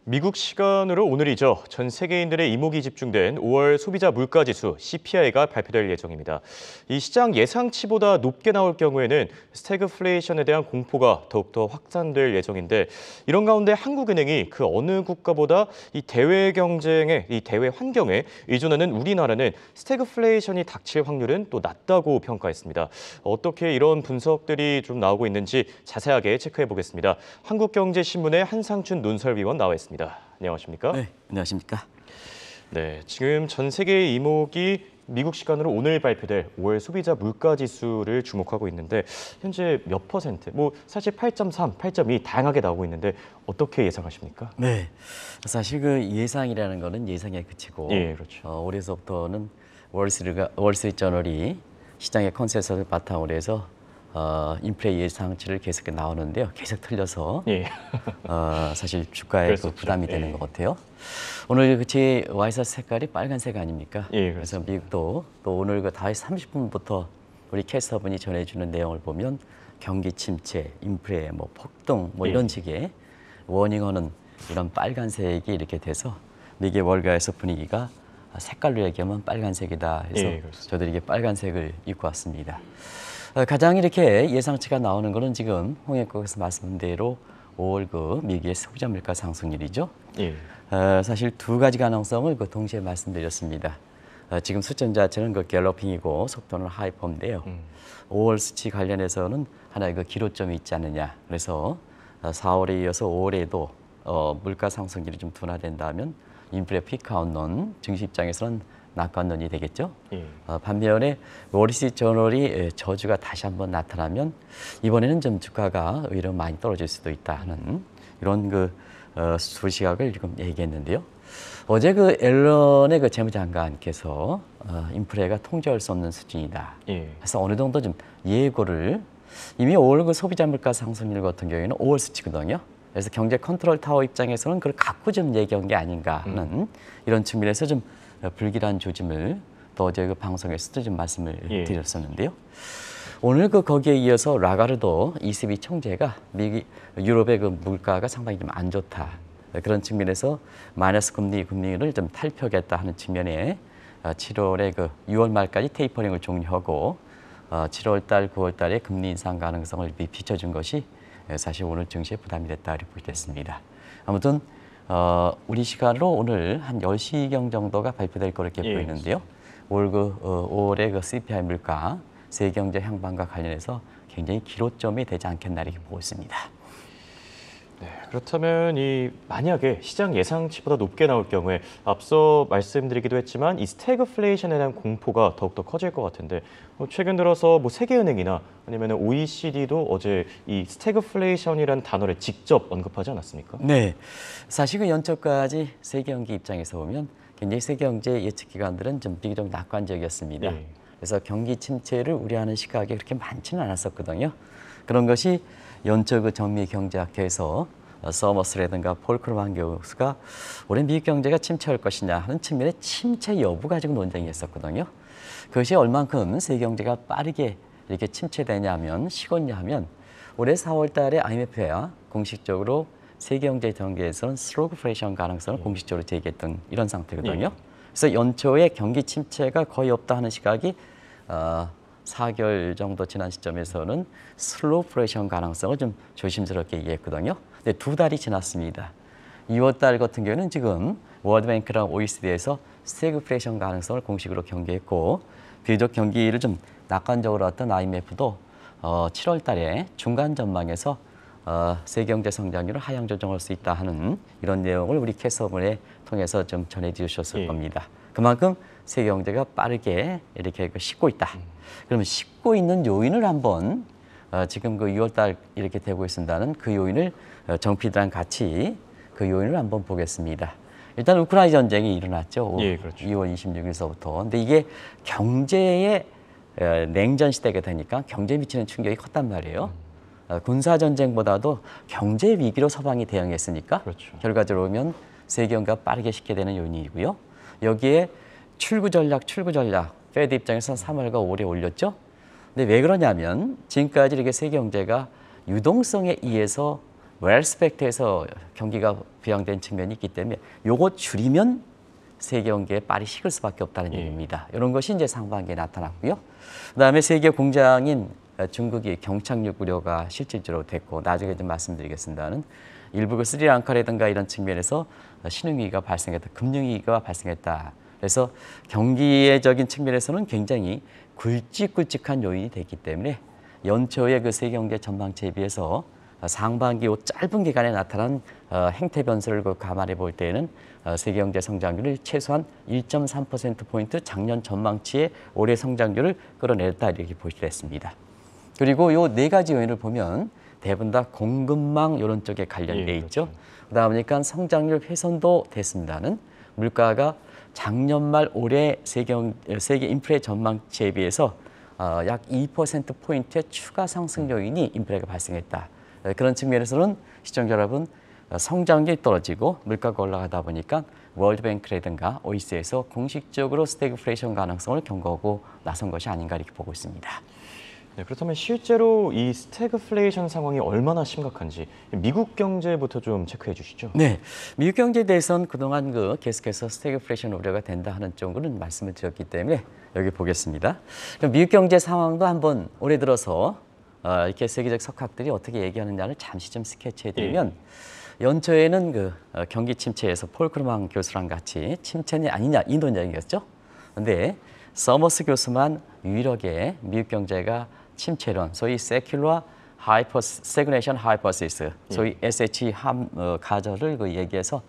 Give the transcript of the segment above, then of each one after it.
미국 시간으로 오늘이죠. 전 세계인들의 이목이 집중된 5월 소비자 물가지수 CPI가 발표될 예정입니다. 이 시장 예상치보다 높게 나올 경우에는 스태그플레이션에 대한 공포가 더욱더 확산될 예정인데 이런 가운데 한국은행이 그 어느 국가보다 이 대외 환경에 의존하는 우리나라는 스태그플레이션이 닥칠 확률은 또 낮다고 평가했습니다. 어떻게 이런 분석들이 좀 나오고 있는지 자세하게 체크해 보겠습니다. 한국경제신문의 한상춘 논설위원 나와 있습니다. 안녕하십니까? 네, 안녕하십니까? 네, 지금 전 세계의 이목이 미국 시간으로 오늘 발표될 5월 소비자 물가 지수를 주목하고 있는데 현재 몇 퍼센트? 사실 8.3, 8.2 다양하게 나오고 있는데 어떻게 예상하십니까? 네, 사실 그 예상이라는 거는 예상에 그치고 예, 그렇죠. 올해서부터는 월스트리트저널이 시장의 컨센서스를 바탕으로 해서 인플레 예상치를 계속 나오는데요. 계속 틀려서 예. 사실 주가에 그 부담이 되는 예. 것 같아요. 오늘 제 와이셔츠 색깔이 빨간색 아닙니까? 예, 그래서 미국도 또 오늘 그 5시 30분부터 우리 캐스터분이 전해주는 내용을 보면 경기 침체, 인플레, 폭등 이런 식의 워닝하는 이런 빨간색이 이렇게 돼서 미국의 월가에서 분위기가 색깔로 얘기하면 빨간색이다 해서 예, 저들이 이게 빨간색을 입고 왔습니다. 가장 이렇게 예상치가 나오는 거는 지금 홍익국에서 말씀한 대로 5월 그 미국의 소비자 물가 상승률이죠. 예. 사실 두 가지 가능성을 동시에 말씀드렸습니다. 지금 수점 자체는 그 갤러핑이고 속도는 하이퍼인데요. 5월 수치 관련해서는 하나의 그 기로점이 있지 않느냐. 그래서 4월에 이어서 5월에도 물가 상승률이 좀 둔화된다면 인플레 피크아웃론 증시 입장에서는 낙관론이 되겠죠. 예. 반면에 월스트리트저널이 저주가 다시 한번 나타나면 이번에는 좀 주가가 오히려 많이 떨어질 수도 있다 하는 이런 두 시각을 지금 얘기했는데요. 어제 앨런의 재무장관께서 인플레가 통제할 수 없는 수준이다. 예. 그래서 어느 정도 좀 예고를 이미 5월 소비자 물가 상승률 같은 경우에는 5월 수치거든요. 그래서 경제 컨트롤 타워 입장에서는 그걸 갖고 좀 얘기한 게 아닌가 하는 이런 측면에서 좀 불길한 조짐을 또 어제 방송에서도 좀 말씀을 드렸었는데요. 오늘 거기에 이어서 라가르도 ECB 총재가 유럽의 물가가 상당히 좀 안 좋다. 그런 측면에서 마이너스 금리를 좀 탈피하겠다 하는 측면에 7월에 6월 말까지 테이퍼링을 종료하고 7월 달, 9월 달에 금리 인상 가능성을 비춰준 것이 사실 오늘 증시에 부담이 됐다 이렇게 보겠습니다. 아무튼 우리 시간으로 오늘 한 10시경 정도가 발표될 거로 이렇게 보이는데요. 올 5월의 CPI 물가, 세계경제 향방과 관련해서 굉장히 기로점이 되지 않겠나 이렇게 보고 있습니다. 네, 그렇다면 만약에 시장 예상치보다 높게 나올 경우에 앞서 말씀드리기도 했지만 이 스태그플레이션에 대한 공포가 더욱더 커질 것 같은데 최근 들어서 세계은행이나 아니면 OECD도 어제 이 스태그플레이션이라는 단어를 직접 언급하지 않았습니까? 네, 사실 연초까지 세계경제 입장에서 보면 굉장히 세계경제 예측 기관들은 좀 비교적 낙관적이었습니다. 그래서 경기 침체를 우려하는 시각이 그렇게 많지는 않았었거든요. 그런 것이 연초 전미 경제학회에서 서머스라든가 폴크로만 교수가 올해 미국 경제가 침체할 것이냐 하는 측면의 침체 여부 가지고 논쟁이 있었거든요. 그것이 얼만큼 세계 경제가 빠르게 이렇게 침체되냐면 시건냐 올해 4월 달에 IMF가 공식적으로 세계 경제 전개에서는 슬로그플레이션 가능성을 공식적으로 제기했던 이런 상태거든요. 그래서 연초에 경기 침체가 거의 없다 하는 시각이 4개월 정도 지난 시점에서는 슬로플레이션 가능성을 좀 조심스럽게 얘기했거든요. 근데 2달이 지났습니다. 2월 달 같은 경우는 지금 월드뱅크랑 OECD에서 스태그플레이션 가능성을 공식으로 경계했고 비교적 경기를 좀 낙관적으로 했던 IMF도 7월 달에 중간 전망에서 세계 경제 성장률을 하향 조정할 수 있다 하는 이런 내용을 우리 캐서문에 통해서 좀 전해주셨을 겁니다. 그만큼 세계 경제가 빠르게 이렇게 싣고 있다. 그러면 싣고 있는 요인을 한번 지금 6월 달 이렇게 되고 있습니다는 그 요인을 정피들랑 같이 그 요인을 한번 보겠습니다. 일단 우크라이나 전쟁이 일어났죠. 그렇죠. 2월 26일서부터. 근데 이게 경제의 냉전 시대가 되니까 경제에 미치는 충격이 컸단 말이에요. 군사 전쟁보다도 경제 위기로 서방이 대응했으니까 그렇죠. 결과적으로 보면 세계 경제가 빠르게 싣게 되는 요인이고요. 여기에 출구 전략, 페드 입장에서는 3월과 5월에 올렸죠. 근데 왜 그러냐면 지금까지 이렇게 세계 경제가 유동성에 의해서 웰스펙트에서 경기가 부양된 측면이 있기 때문에 요거 줄이면 세계 경기에 빨리 식을 수밖에 없다는 얘기입니다. 이런 것이 이제 상반기에 나타났고요. 그다음에 세계 공장인 중국이 경착륙 우려가 실질적으로 됐고 나중에 좀 말씀드리겠습니다는 일부 그 스리랑카라든가 이런 측면에서 신흥위기가 발생했다, 금융위기가 발생했다. 그래서 경기적인 측면에서는 굉장히 굵직굵직한 요인이 됐기 때문에 연초의 그 세계 경제 전망치에 비해서 상반기 짧은 기간에 나타난 행태 변수를 감안해 볼 때에는 세계 경제 성장률을 최소한 1.3%포인트 작년 전망치의 올해 성장률을 끌어냈다 이렇게 보시게 됐습니다. 그리고 요 네 가지 요인을 보면 대부분 다 공급망 이런 쪽에 관련돼 있죠. 그렇죠. 그러다 보니까 성장률 훼손도 됐습니다는 물가가 작년 말 올해 세계 인플레 전망치에 비해서 약 2%포인트의 추가 상승 요인이 인플레가 발생했다. 그런 측면에서는 시청자 여러분 성장률이 떨어지고 물가가 올라가다 보니까 월드뱅크라든가 OECD에서 공식적으로 스태그플레이션 가능성을 경고하고 나선 것이 아닌가 이렇게 보고 있습니다. 네, 그렇다면 실제로 이 스태그플레이션 상황이 얼마나 심각한지 미국 경제부터 좀 체크해 주시죠. 네, 미국 경제에 대해서는 그동안 계속해서 스태그플레이션 우려가 된다 하는 쪽으로는 말씀을 드렸기 때문에 여기 보겠습니다. 그럼 미국 경제 상황도 한번 올해 들어서 이렇게 세계적 석학들이 어떻게 얘기하느냐를 잠시 좀 스케치해 드리면 연초에는 경기 침체에서 폴 크루만 교수랑 같이 침체는 아니냐 이 논쟁이었죠. 그런데 서머스 교수만 유일하게 미국 경제가 침체론, 소위 세큘러 스태그네이션 하이퍼시스, 소위 SH 가설을 얘기해서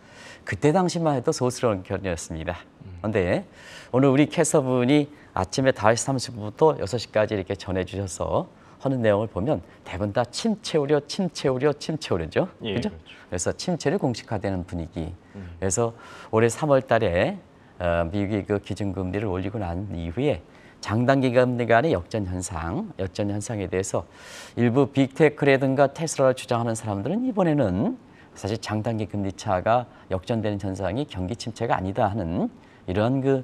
그때 당시만 해도 소스러운 견해였습니다. 그런데 오늘 우리 캐서분이 아침에 5시 30분부터 6시까지 이렇게 전해주셔서 하는 내용을 보면 대부분 다 침체 우려, 침체 우려, 침체 우려죠. 예, 그죠? 그렇죠. 그래서 침체를 공식화되는 분위기. 그래서 올해 3월 달에 미국이 그 기준금리를 올리고 난 이후에 장단기 금리 간의 역전 현상에 대해서 일부 빅테크라든가 테슬라를 주장하는 사람들은 이번에는 사실 장단기 금리 차가 역전되는 현상이 경기 침체가 아니다 하는 이러한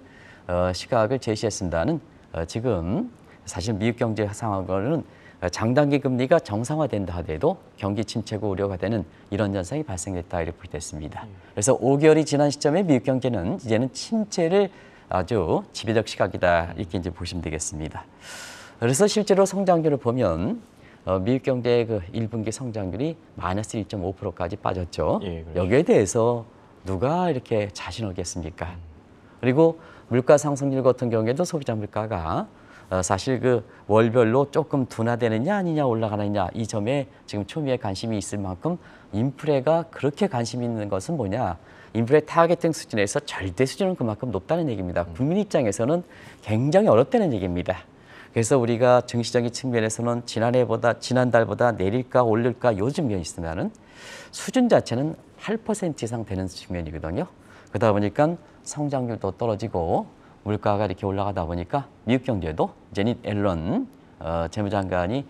시각을 제시했습니다는 지금 사실 미국 경제 상황으로는 장단기 금리가 정상화된다 하더라도 경기 침체가 우려가 되는 이런 현상이 발생됐다 이렇게 보겠습니다. 그래서 5개월이 지난 시점에 미국 경제는 이제는 침체를 아주 지배적 시각이다 이렇게 이제 보시면 되겠습니다. 그래서 실제로 성장률을 보면 미국 경제의 1분기 성장률이 마이너스 1.5%까지 빠졌죠. 예, 그렇죠. 여기에 대해서 누가 이렇게 자신하겠습니까? 그리고 물가 상승률 같은 경우에도 소비자 물가가 사실 월별로 조금 둔화되느냐 아니냐 올라가느냐 이 점에 지금 초미의 관심이 있을 만큼 인플레가 그렇게 관심이 있는 것은 뭐냐? 인플레 타겟팅 수준에서 절대 수준은 그만큼 높다는 얘기입니다. 국민 입장에서는 굉장히 어렵다는 얘기입니다. 그래서 우리가 증시적인 측면에서는 지난달보다 내릴까 올릴까 요즘 면이 있으면은 수준 자체는 8% 이상 되는 측면이거든요. 그러다 보니까 성장률도 떨어지고 물가가 이렇게 올라가다 보니까 미국 경제도 제닛 앨런 재무장관이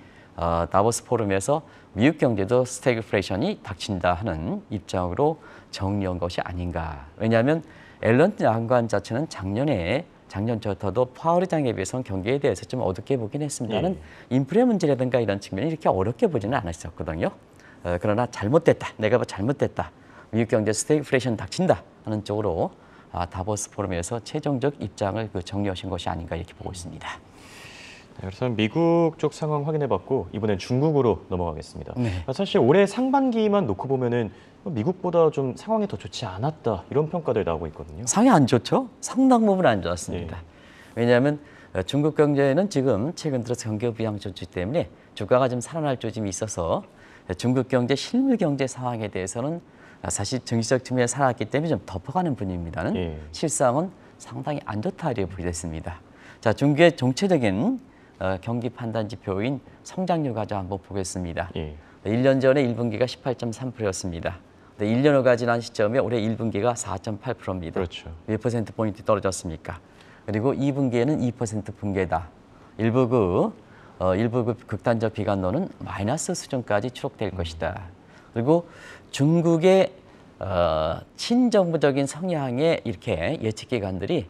다보스 포럼에서 미국 경제도 스태그플레이션이 닥친다 하는 입장으로 정리한 것이 아닌가. 왜냐하면 앨런 장관 자체는 작년 저부터도 파월 의장에 비해서는 경기에 대해서 좀 어둡게 보긴 했습니다는 인플레 문제라든가 이런 측면이 이렇게 어렵게 보지는 않았었거든요. 그러나 잘못됐다. 내가 잘못됐다. 미국 경제 스태그플레이션 닥친다 하는 쪽으로 다보스 포럼에서 최종적 입장을 정리하신 것이 아닌가 이렇게 보고 있습니다. 네, 그래서 미국 쪽 상황 확인해봤고 이번엔 중국으로 넘어가겠습니다. 네. 사실 올해 상반기만 놓고 보면은 미국보다 좀 상황이 더 좋지 않았다 이런 평가들 나오고 있거든요. 상황이 안 좋죠? 상당 부분 안 좋았습니다. 왜냐하면 중국 경제는 지금 최근 들어서 경기 부양 조치 때문에 주가가 좀 살아날 조짐이 있어서 중국 경제 실물 경제 상황에 대해서는 사실 정치적 측면에 살아났기 때문에 좀 덮어가는 분위기입니다는 실상은 상당히 안 좋다 이렇게 보게 됐습니다. 자, 중국의 정체적인 경기 판단 지표인 성장률 가지고 한번 보겠습니다. 1년 전에 1분기가 18.3%였습니다. 1년 후가 지난 시점에 올해 1분기가 4.8%입니다. 그렇죠. 몇 퍼센트 포인트 떨어졌습니까? 그리고 2분기에는 2% 붕괴다. 일부 극단적 비관론은 마이너스 수준까지 추록될 것이다. 그리고 중국의 친정부적인 성향의 이렇게 예측 기관들이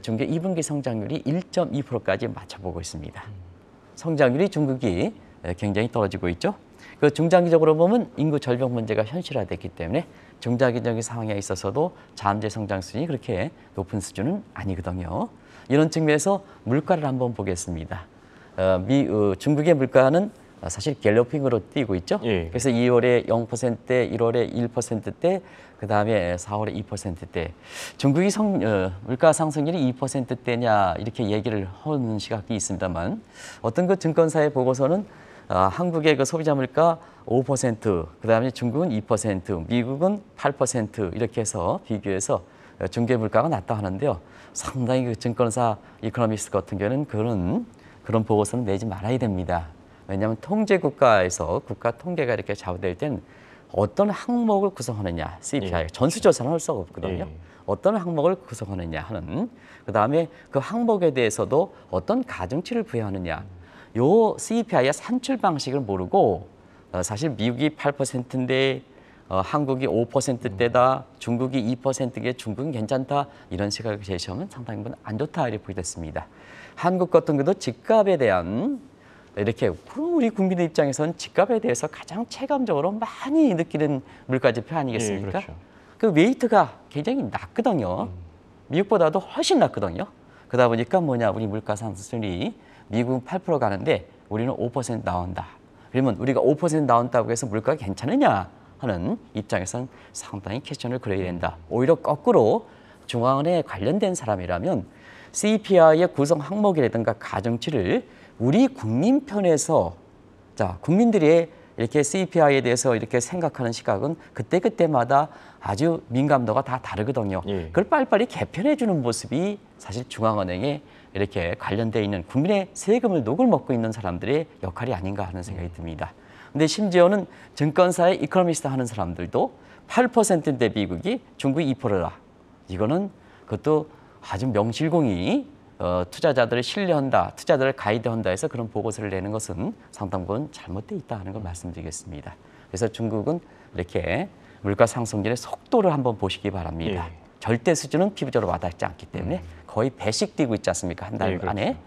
중국 2분기 성장률이 1.2%까지 맞춰보고 있습니다. 성장률이 중국이 굉장히 떨어지고 있죠. 그 중장기적으로 보면 인구 절벽 문제가 현실화됐기 때문에 중장기적인 상황에 있어서도 잠재 성장 수준이 그렇게 높은 수준은 아니거든요. 이런 측면에서 물가를 한번 보겠습니다. 중국의 물가는 사실 갤로핑으로 뛰고 있죠. 예. 그래서 2월에 0%대, 1월에 1%대, 그 다음에 4월에 2%대. 중국이 물가 상승률이 2%대냐 이렇게 얘기를 하는 시각이 있습니다만 어떤 그 증권사의 보고서는 한국의 그 소비자 물가 5%, 그 다음에 중국은 2%, 미국은 8% 이렇게 해서 비교해서 중국의 물가가 낮다 하는데요. 상당히 그 증권사 이코노미스트 같은 경우는 그런 보고서는 내지 말아야 됩니다. 왜냐하면 통제 국가에서 국가 통계가 이렇게 좌우될 때는 어떤 항목을 구성하느냐, CPI, 전수조사는 할 수가 없거든요. 어떤 항목을 구성하느냐 하는, 그 다음에 그 항목에 대해서도 어떤 가중치를 부여하느냐, 요 CPI의 산출 방식을 모르고 사실 미국이 8%인데 한국이 5%대다, 중국이 2%게 중국은 괜찮다 이런 시각을 제시하면 상당히 안 좋다 이렇게 보겠습니다. 한국 같은 경우도 집값에 대한 이렇게 우리 국민의 입장에서는 집값에 대해서 가장 체감적으로 많이 느끼는 물가지표 아니겠습니까? 예, 그렇죠. 그 웨이트가 굉장히 낮거든요. 미국보다도 훨씬 낮거든요. 그러다 보니까 우리 물가 상승률이 미국은 8% 가는데 우리는 5% 나온다. 그러면 우리가 5% 나온다고 해서 물가가 괜찮으냐 하는 입장에서는 상당히 퀘스천을 걸어야 된다. 오히려 거꾸로 중앙은행에 관련된 사람이라면 CPI의 구성 항목이라든가 가중치를 우리 국민 편에서 국민들이 이렇게 CPI에 대해서 이렇게 생각하는 시각은 그때그때마다 아주 민감도가 다 다르거든요. 그걸 빨리빨리 개편해 주는 모습이 사실 중앙은행에 이렇게 관련돼 있는 국민의 세금을 녹을 먹고 있는 사람들의 역할이 아닌가 하는 생각이 듭니다. 근데 심지어는 증권사의 이코노미스트 하는 사람들도 8%인데 미국이 중국이 2%다. 이거는 그것도 아주 명실공히 투자자들을 신뢰한다, 투자자들을 가이드한다 해서 그런 보고서를 내는 것은 상당 부분 잘못돼 있다 하는 걸 말씀드리겠습니다. 그래서 중국은 이렇게 물가 상승률의 속도를 한번 보시기 바랍니다. 절대 수준은 피부적으로 와닿지 않기 때문에 거의 배씩 뛰고 있지 않습니까? 한 달 안에.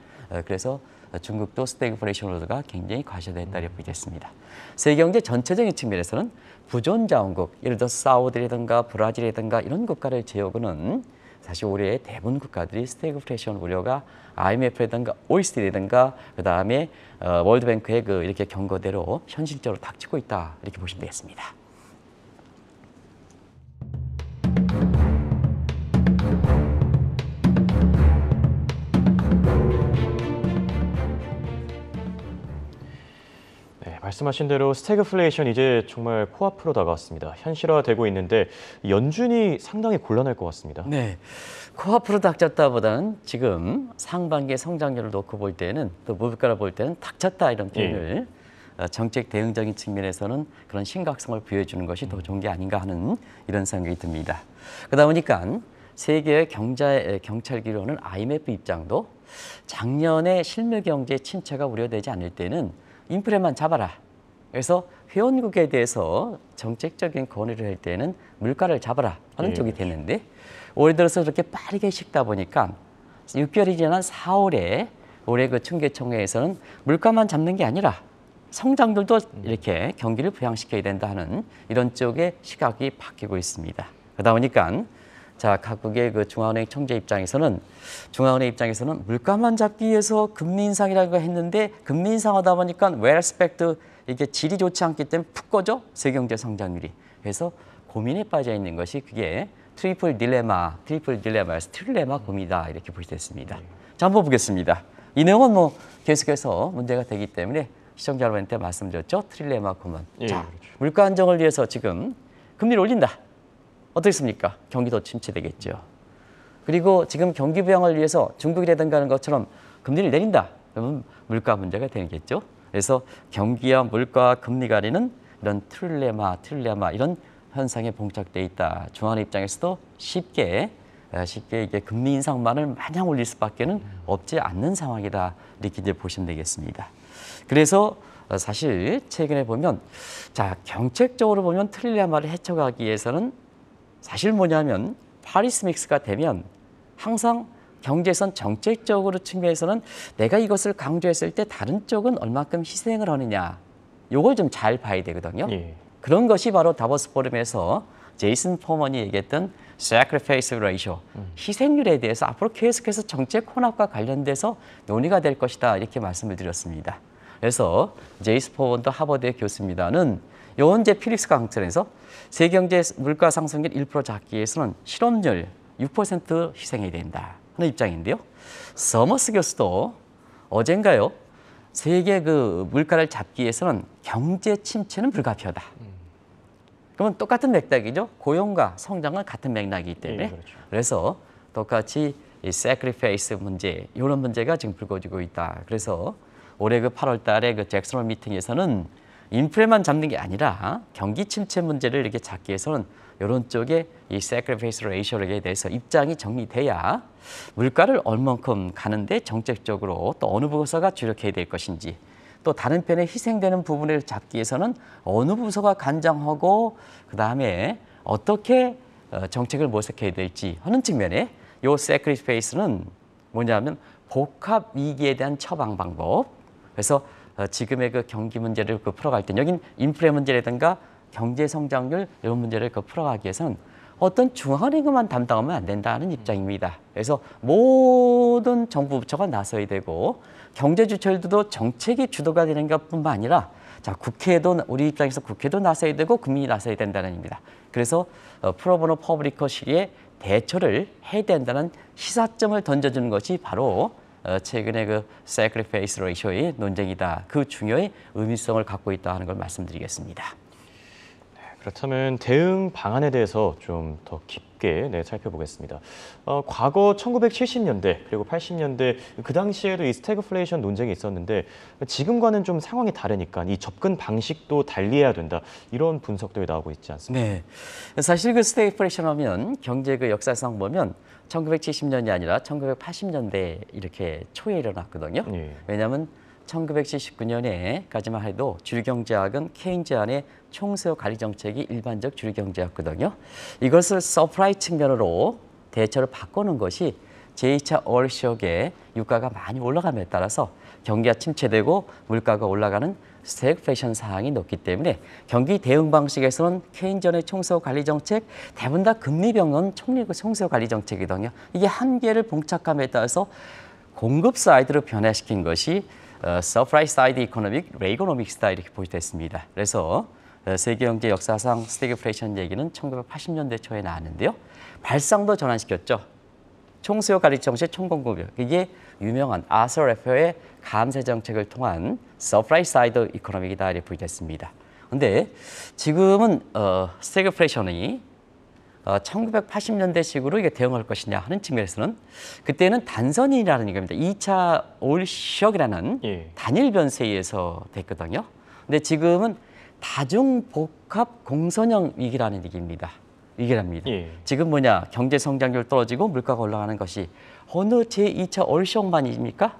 그래서 중국도 스태그플레이션 로드가 굉장히 과시됐다 이렇게 보겠습니다. 세계 경제 전체적인 측면에서는 부존 자원국, 예를 들어 사우디라든가 브라질이라든가 이런 국가를 제외하고는 사실 올해 대부분 국가들이 스태그플레이션 우려가 IMF라든가 OECD라든가 그 다음에 월드뱅크의 이렇게 경고대로 현실적으로 닥치고 있다 이렇게 보시면 되겠습니다. 말씀하신 대로 스태그플레이션 이제 정말 코앞으로 다가왔습니다. 현실화되고 있는데 연준이 상당히 곤란할 것 같습니다. 네, 코앞으로 닥쳤다보다는 지금 상반기의 성장률을 놓고 볼 때는 또 물가를 볼 때는 닥쳤다 이런 표현을 정책 대응적인 측면에서는 그런 심각성을 부여해주는 것이 더 좋은 게 아닌가 하는 이런 생각이 듭니다. 그러다 보니까 세계의 경찰기로는 IMF 입장도 작년에 실물 경제 침체가 우려되지 않을 때는 인플레만 잡아라. 그래서 회원국에 대해서 정책적인 건의를 할 때는 물가를 잡아라 하는 쪽이 됐는데 올해 들어서 그렇게 빠르게 식다 보니까 6개월이 지난 4월에 올해 그 중계총회에서는 물가만 잡는 게 아니라 성장률도 이렇게 경기를 부양시켜야 된다 하는 이런 쪽의 시각이 바뀌고 있습니다. 그러다 보니까 각국의 그 중앙은행 총재 입장에서는 물가만 잡기 위해서 금리 인상이라고 했는데 금리 인상하다 보니까 웰스펙트 이게 질이 좋지 않기 때문에 푹 꺼져 세계 경제 성장률이. 그래서 고민에 빠져 있는 것이 그게 트리플 딜레마에서 트릴레마 고민이다 이렇게 보시겠습니다. 자, 한번 보겠습니다. 이 내용은 계속해서 문제가 되기 때문에 시청자 여러분한테 말씀드렸죠. 트릴레마 고민. 자, 그렇죠. 물가 안정을 위해서 지금 금리를 올린다. 어떻습니까? 경기도 침체되겠죠. 그리고 지금 경기 부양을 위해서 중국이라든가 하는 것처럼 금리를 내린다. 그러면 물가 문제가 되겠죠. 그래서 경기와 물가와 금리 가리는 이런 트릴레마 이런 현상에 봉착돼 있다. 중앙은행 입장에서도 쉽게 이게 금리 인상만을 마냥 올릴 수밖에는 없지 않는 상황이다. 이렇게 이제 보시면 되겠습니다. 그래서 사실 최근에 보면 정책적으로 보면 트릴레마를 헤쳐가기 위해서는 사실 뭐냐면 파리스 믹스가 되면 항상 경제선 정책적으로 측면에서는 내가 이것을 강조했을 때 다른 쪽은 얼마큼 희생을 하느냐 요걸 좀 잘 봐야 되거든요. 예. 그런 것이 바로 다보스 포럼에서 제이슨 포먼이 얘기했던 sacrifice ratio, 희생률에 대해서 앞으로 계속해서 정책 혼합과 관련돼서 논의가 될 것이다 이렇게 말씀을 드렸습니다. 그래서 제이슨 포먼도 하버드의 교수입니다는 현재 필립스 강연에서 세계 경제 물가 상승률 1% 잡기 위해서는 실업률 6% 희생해야 된다 하는 입장인데요. 서머스 교수도 어젠가요, 세계 그 물가를 잡기 위해서는 경제 침체는 불가피하다. 그러면 똑같은 맥락이죠. 고용과 성장은 같은 맥락이기 때문에. 예, 그렇죠. 그래서 똑같이 이 sacrifice 문제, 이런 문제가 지금 불거지고 있다. 그래서 올해 그 8월 달에 그 잭슨홀 미팅에서는 인플레만 잡는 게 아니라 경기 침체 문제를 이렇게 잡기 위해서는 이런 쪽에 이 sacrifice ratio에 대해서 입장이 정리돼야 물가를 얼만큼 가는데 정책적으로 또 어느 부서가 주력해야 될 것인지, 또 다른 편에 희생되는 부분을 잡기 위해서는 어느 부서가 간장하고 그다음에 어떻게 정책을 모색해야 될지 하는 측면에 이 sacrifice는 뭐냐면 복합 위기에 대한 처방 방법. 그래서 지금의 그 경기 문제를 풀어갈 때 여긴 인플레 문제라든가 경제 성장률 이런 문제를 풀어가기 위해서는 어떤 중앙은행만 담당하면 안 된다는 입장입니다. 그래서 모든 정부 부처가 나서야 되고 경제 주체들도 정책이 주도가 되는 것뿐만 아니라 자, 국회도 우리 입장에서 국회도 나서야 되고 국민이 나서야 된다는 입니다. 그래서 프로보노 퍼블리커 시리에 대처를 해야 된다는 시사점을 던져주는 것이 바로 최근에 그 sacrifice ratio의 논쟁이다. 그 중요의 의미성을 갖고 있다 하는 걸 말씀드리겠습니다. 그렇다면 대응 방안에 대해서 좀 더 깊게 살펴보겠습니다. 과거 1970년대 그리고 80년대 그 당시에도 이 스태그플레이션 논쟁이 있었는데 지금과는 좀 상황이 다르니까 이 접근 방식도 달리해야 된다. 이런 분석도 나오고 있지 않습니까? 네, 사실 그 스태그플레이션 하면 경제 그 역사상 보면 1970년이 아니라 1980년대 이렇게 초에 일어났거든요. 예. 왜냐하면 1979년에까지만 해도 주류경제학은 케인즈안의 총수요 관리 정책이 일반적 주류경제였거든요. 이것을 서프라이 측면으로 대처를 바꾸는 것이 제2차 오일쇼크에 유가가 많이 올라감에 따라서 경기가 침체되고 물가가 올라가는 스태그플레이션 상황이 높기 때문에 경기 대응 방식에서는 케인즈안의 총수요 관리 정책, 대부분 다 금리 병은 총수요 관리 정책이거든요. 이게 한계를 봉착함에 따라서 공급 사이드로 변화시킨 것이 서프라이 사이드 이코노믹, 레이거노믹스다 이렇게 보시됐습니다. 그래서 세계 경제 역사상 스태그플레이션 얘기는 1980년대 초에 나왔는데요. 발상도 전환시켰죠. 총수요 관리 정책 총공급력, 이게 유명한 아서 레퍼의 감세 정책을 통한 서프라이 사이드 이코노믹이다 이렇게 보시됐습니다. 그런데 지금은 스태그플레이션이 1980년대식으로 이게 대응할 것이냐 하는 측면에서는 그때는 단선이라는 얘기입니다. 2차 오일쇼크라는 단일 변수에 의해서 됐거든요. 근데 지금은 다중복합 공선형 위기라는 얘기입니다. 위기랍니다. 지금 뭐냐, 경제 성장률 떨어지고 물가가 올라가는 것이 어느 제2차 오일쇼크만입니까?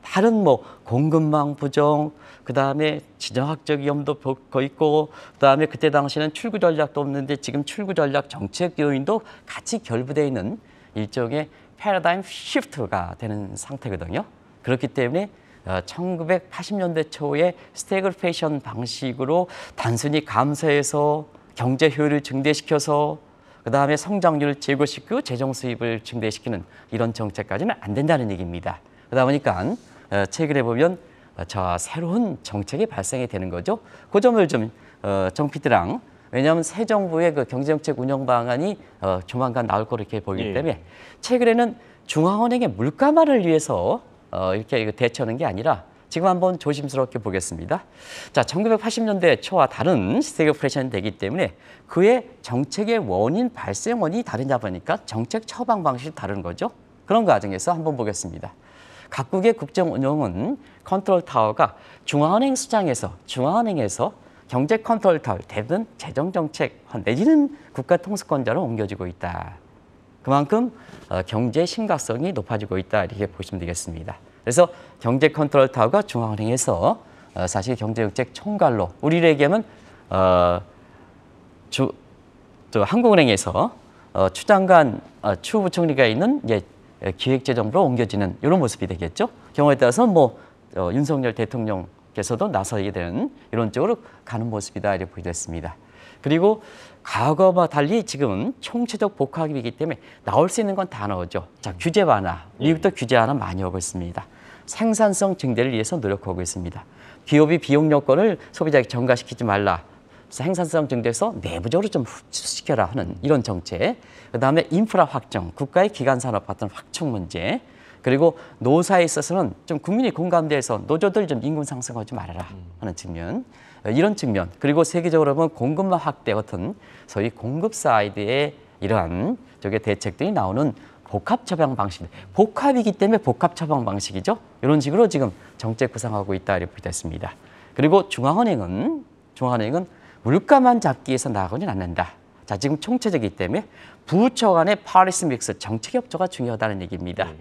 다른 뭐 공급망 부정, 그다음에 지정학적 위험도 있고, 그다음에 그때 당시에는 출구 전략도 없는데 지금 출구 전략 정책 요인도 같이 결부되어 있는 일종의 패러다임 시프트가 되는 상태거든요. 그렇기 때문에 1980년대 초에 스태그플레이션 방식으로 단순히 감세해서 경제 효율을 증대시켜서 그다음에 성장률을 제고시키고 재정 수입을 증대시키는 이런 정책까지는 안 된다는 얘기입니다. 그러다 보니까 최근에 보면 저 새로운 정책이 발생이 되는 거죠. 그 점을 좀 정 PD랑, 왜냐하면 새 정부의 그 경제정책 운영 방안이 조만간 나올 거로 이렇게 보이기 때문에 최근에는 중앙은행의 물가만을 위해서 이렇게 대처하는 게 아니라 지금 한번 조심스럽게 보겠습니다. 자, 1980년대 초와 다른 스태그플레이션이 되기 때문에 그의 정책의 원인, 발생 원인이 다르냐 보니까 정책 처방 방식이 다른 거죠. 그런 과정에서 한번 보겠습니다. 각국의 국정 운영은 컨트롤 타워가 중앙은행 수장에서, 중앙은행에서 경제 컨트롤 타워, 대부분 재정 정책 내지는 국가 통수권자로 옮겨지고 있다. 그만큼 경제 심각성이 높아지고 있다 이렇게 보시면 되겠습니다. 그래서 경제 컨트롤 타워가 중앙은행에서 사실 경제정책 총괄로, 우리로 얘기하면 한국은행에서 추장관, 추부총리가 있는 이제 기획재정부로 옮겨지는 이런 모습이 되겠죠. 경우에 따라서 뭐 윤석열 대통령 대통령께서도 나서게 되는 이런 쪽으로 가는 모습이다 이렇게 보여졌습니다. 그리고 과거와 달리 지금은 총체적 복합이기 때문에 나올 수 있는 건 다 나오죠. 자, 규제 완화. 미국도 규제 완화 많이 하고 있습니다. 생산성 증대를 위해서 노력하고 있습니다. 기업이 비용 요건을 소비자에게 전가시키지 말라. 생산성 증대해서 내부적으로 좀 흡수시켜라 하는 이런 정책. 그다음에 인프라 확정, 국가의 기간 산업 같은 확충 문제. 그리고 노사에 있어서는 좀 국민이 공감대에서 노조들 좀 임금 상승하지 말아라 하는 측면. 이런 측면. 그리고 세계적으로 보면 공급망 확대 같은 소위 공급 사이드의 이러한 쪽의 대책들이 나오는 복합 처방 방식. 복합이기 때문에 복합 처방 방식이죠. 이런 식으로 지금 정책 구상하고 있다 이렇게 됐습니다. 그리고 중앙은행은 물가만 잡기 위해서 나가지는 않는다. 자, 지금 총체적이기 때문에 부처 간의 파리스 믹스 정책 협조가 중요하다는 얘기입니다.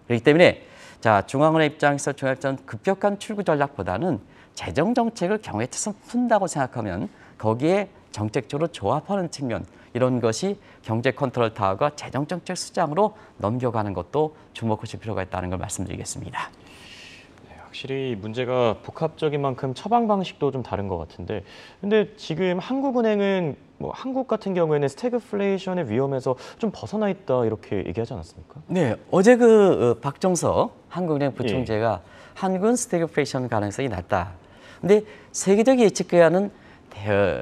그렇기 때문에 자, 중앙은행 입장에서 중앙은행 급격한 출구 전략보다는 재정 정책을 경우에 따라서 푼다고 생각하면 거기에 정책적으로 조합하는 측면 이런 것이 경제 컨트롤 타워가 재정 정책 수장으로 넘겨가는 것도 주목하실 필요가 있다는 걸 말씀드리겠습니다. 네, 확실히 문제가 복합적인 만큼 처방 방식도 좀 다른 것 같은데, 근데 지금 한국은행은 뭐 한국 같은 경우에는 스태그플레이션의 위험에서 좀 벗어나 있다 이렇게 얘기하지 않았습니까? 네, 어제 박정석 한국은행 부총재가 한국은 스태그플레이션 가능성이 낮다. 근데 세계적 예측과는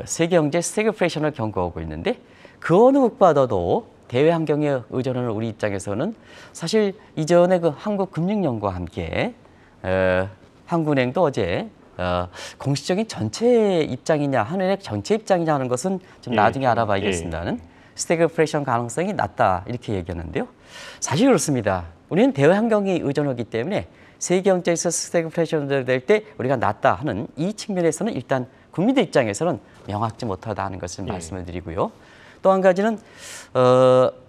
세계 경제 스태그플레이션을 경고하고 있는데 그 어느 국가도 대외 환경에 의존하는 우리 입장에서는 사실 이전에 그 한국금융연구와 함께 한국은행도 어제 공식적인 전체 입장이냐 한은행 전체 입장이냐 하는 것은 좀 나중에 알아봐야겠습니다는 스태그플레이션 가능성이 낮다 이렇게 얘기하는데요. 사실 그렇습니다. 우리는 대외 환경에 의존하기 때문에 세계 경제에서 스태그플레이션이 될 때 우리가 낮다 하는 이 측면에서는 일단 국민들 입장에서는 명확지 못하다 하는 것을 말씀을 드리고요. 또 한 가지는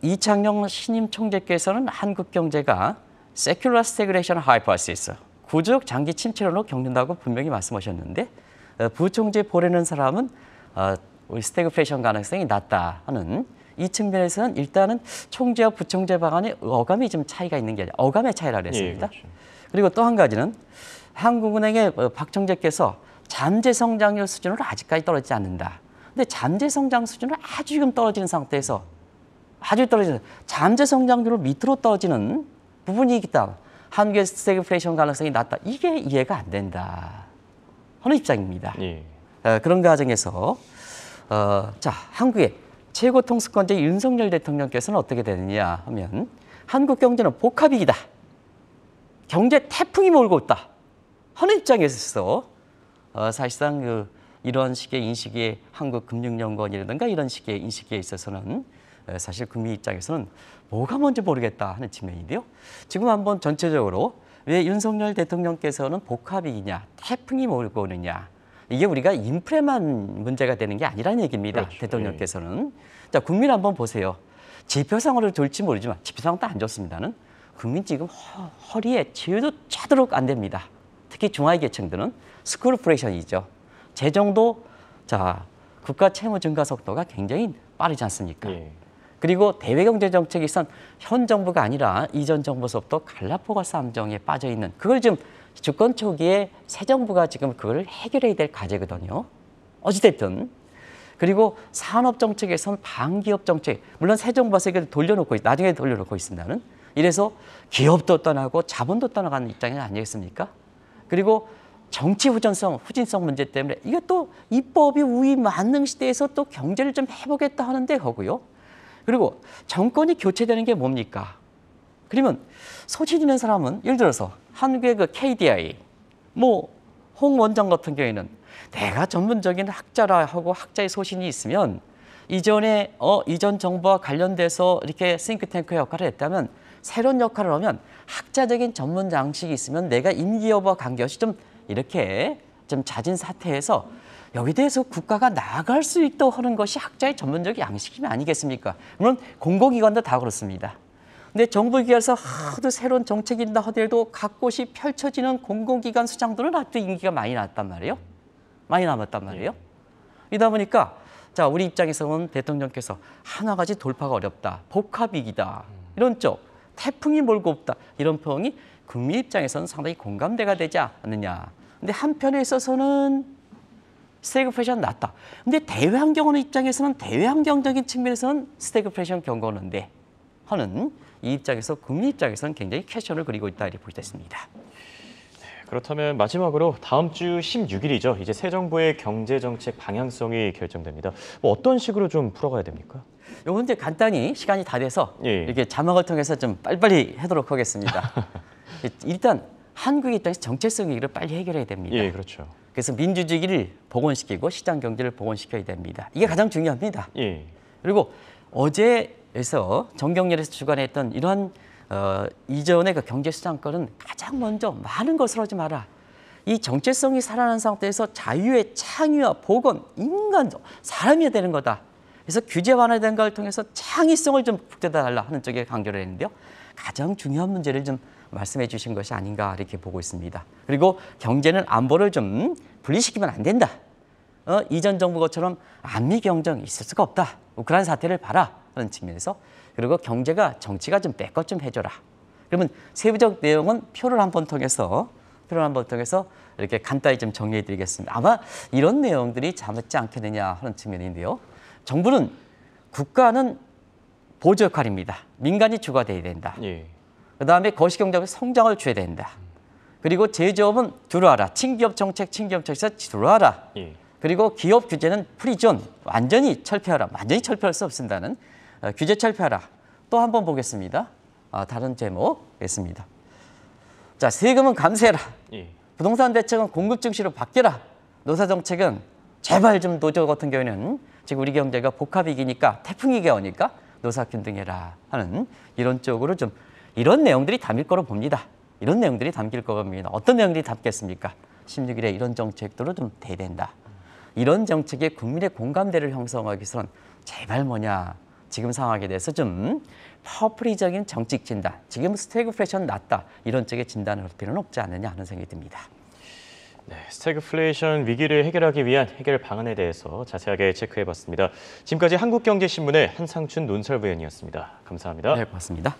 이창용 신임 총재께서는 한국 경제가 세큘러 스태그레이션 하이퍼시스 구조적 장기 침체론으로 겪는다고 분명히 말씀하셨는데 부총재 보내는 사람은 우리 스태그플레이션 가능성이 낮다 하는 이 측면에서는 일단은 총재와 부총재 방안에 어감이 좀 차이가 있는 게 아니라 어감의 차이라고 했습니다. 그렇죠. 그리고 또 한 가지는 한국은행의 박 총재께서 잠재 성장률 수준으로 아직까지 떨어지지 않는다. 근데 잠재 성장 수준은 아주 지금 떨어지는 상태에서 아주 떨어지는 잠재 성장률을 밑으로 떨어지는 부분이 있다. 한국의 스태그플레이션 가능성이 낮다. 이게 이해가 안 된다 하는 입장입니다. 그런 과정에서 자, 한국의 최고 통수권자 윤석열 대통령께서는 어떻게 되느냐 하면 한국 경제는 복합이기다. 경제 태풍이 몰고 있다 하는 입장에서 사실상 이런 식의 인식에 한국금융연구원이라든가 이런 식의 인식에 있어서는 사실 국민 입장에서는 뭐가 뭔지 모르겠다 하는 측면인데요. 지금 한번 전체적으로 왜 윤석열 대통령께서는 복합이냐, 태풍이 몰고 오느냐 이게 우리가 인플레만 문제가 되는 게 아니라는 얘기입니다. 그렇죠. 대통령께서는. 자, 국민 한번 보세요. 지표상으로 좋을지 모르지만 지표상도 안 좋습니다는 국민 지금 허리에 치유도 차도록 안 됩니다. 특히 중하위 계층들은 스크루프레이션이죠. 재정도 자 국가 채무 증가 속도가 굉장히 빠르지 않습니까? 그리고 대외 경제 정책이 있선 현 정부가 아니라 이전 정부서부터 갈라포고스 함정에 빠져 있는 그걸 지금 집권 초기에 새 정부가 지금 그걸 해결해야 될 과제거든요. 어찌됐든 그리고 산업 정책에선 반기업 정책 물론 새 정부가 세계를 돌려놓고 나중에 돌려놓고 있습니다는 이래서 기업도 떠나고 자본도 떠나가는 입장이 아니겠습니까? 그리고 정치 후진성 문제 때문에 이게 또 입법이 우위 만능 시대에서 또 경제를 좀 해보겠다 하는데 거고요. 그리고 정권이 교체되는 게 뭡니까? 그러면 소신 있는 사람은 예를 들어서 한국의 그 KDI, 홍 원장 같은 경우에는 내가 전문적인 학자라 하고 학자의 소신이 있으면 이전에 이전 정부와 관련돼서 이렇게 싱크탱크 역할을 했다면 새로운 역할을 하면 학자적인 전문 양식이 있으면 내가 임기 여부와 관계없이 좀 이렇게 좀 잦은 사태에서 여기에 대해서 국가가 나아갈 수 있도록 하는 것이 학자의 전문적 양식이 아니겠습니까? 물론 공공기관도 다 그렇습니다. 근데 정부기관에서 하도 새로운 정책이다 하더라도 각 곳이 펼쳐지는 공공기관 수장들은 아직도 임기가 많이 남았단 말이에요. 많이 남았단 말이에요. 이러다 보니까 자 우리 입장에서는 대통령께서 하나같이 돌파가 어렵다. 복합위기다. 이런 쪽 태풍이 몰고 없다. 이런 평이 국민 입장에서는 상당히 공감대가 되지 않느냐. 근데 한편에 있어서는 스태그플레이션 낮다. 근데 대외환경 입장에서는 대외환경적인 측면에서는 스태그플레이션 경고하는데 하는 이 입장에서 국민 입장에서는 굉장히 퀘션을 그리고 있다 이렇게 볼 수 있습니다. 그렇다면 마지막으로 다음 주 16일이죠. 이제 새 정부의 경제정책 방향성이 결정됩니다. 뭐 어떤 식으로 좀 풀어가야 됩니까? 요건 이제 간단히 시간이 다 돼서 예. 이렇게 자막을 통해서 좀 빨리빨리 하도록 하겠습니다. 일단 한국의 입장에서 정체성 위기를 빨리 해결해야 됩니다. 예, 그렇죠. 그래서 민주주의를 복원시키고 시장 경제를 복원시켜야 됩니다. 이게 가장 중요합니다. 예. 그리고 어제에서 정경련에서 주관했던 이러한 이전의 그 경제 수장권은 가장 먼저 많은 것을 하지 마라. 이 정체성이 살아난 상태에서 자유의 창의와 복원, 인간적 사람이 되는 거다. 그래서 규제 완화된 걸 통해서 창의성을 좀 북돋아 달라 하는 쪽에 강조를 했는데요. 가장 중요한 문제를 좀 말씀해 주신 것이 아닌가 이렇게 보고 있습니다. 그리고 경제는 안보를 좀 분리시키면 안 된다. 이전 정부 것처럼 안미 경쟁이 있을 수가 없다. 우크라이나 사태를 봐라 하는 측면에서 그리고 경제가 정치가 좀 백업 좀 해줘라. 그러면 세부적 내용은 표를 한번 통해서 이렇게 간단히 좀 정리해 드리겠습니다. 아마 이런 내용들이 잡지 않겠느냐 하는 측면인데요. 정부는 국가는 보조 역할입니다. 민간이 주가 돼야 된다. 예. 그다음에 거시경제의 성장을 줘야 된다. 그리고 제조업은 들어와라. 친기업 정책에서 들어와라. 예. 그리고 기업 규제는 프리존, 완전히 철폐하라. 완전히 철폐할 수 없습니다는 규제 철폐하라. 또 한 번 보겠습니다. 다른 제목 있습니다. 자, 세금은 감세해라. 예. 부동산 대책은 공급 증시로 바뀌라. 노사 정책은 제발 좀 노조 같은 경우에는 지금 우리 경제가 복합위기니까 태풍위기가 오니까 노사 균등해라 하는 이런 쪽으로 좀 이런 내용들이 담길 거로 봅니다. 이런 내용들이 담길 겁니다. 어떤 내용들이 담겠습니까? 16일에 이런 정책들로 좀 돼야 된다. 이런 정책에 국민의 공감대를 형성하기 위해서는 제발 뭐냐. 지금 상황에 대해서 좀 퍼플리적인 정책 진단, 지금 스태그플레이션 낮다. 이런 쪽의 진단을 할 필요는 없지 않느냐 하는 생각이 듭니다. 네, 스태그플레이션 위기를 해결하기 위한 해결 방안에 대해서 자세하게 체크해봤습니다. 지금까지 한국경제신문의 한상춘 논설위원이었습니다. 감사합니다. 네, 고맙습니다.